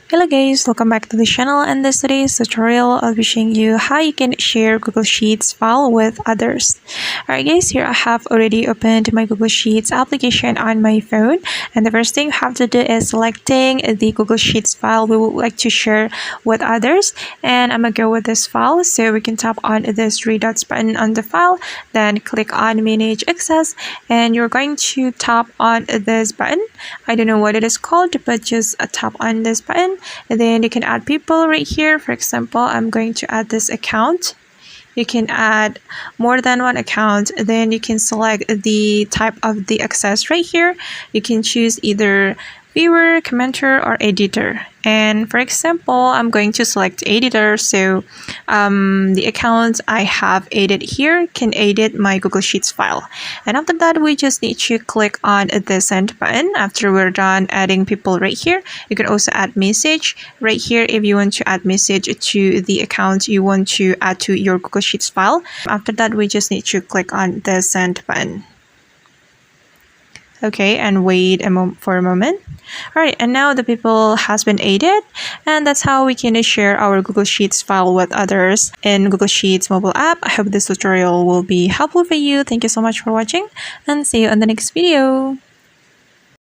Hello guys, welcome back to the channel, and this today's tutorial I'll be showing you how you can share Google Sheets file with others. Alright guys, here I have already opened my Google Sheets application on my phone, and the first thing you have to do is selecting the Google Sheets file we would like to share with others, and I'm gonna go with this file. So we can tap on this three dots button on the file, then click on manage access, and you're going to tap on this button. I don't know what it is called, but just tap on this button, and then you can add people right here. For example, I'm going to add this account. You can add more than one account. Then you can select the type of the access right here. You can choose either viewer, commenter, or editor. And for example, I'm going to select editor. So the account I have added here can edit my Google Sheets file. And after that, we just need to click on the send button. After we're done adding people right here, you can also add message right here if you want to add message to the account you want to add to your Google Sheets file. After that, we just need to click on the send button. Okay, and wait for a moment. Alright, and now the people has been added, and that's how we can share our Google Sheets file with others in Google Sheets mobile app. I hope this tutorial will be helpful for you. Thank you so much for watching, and see you in the next video.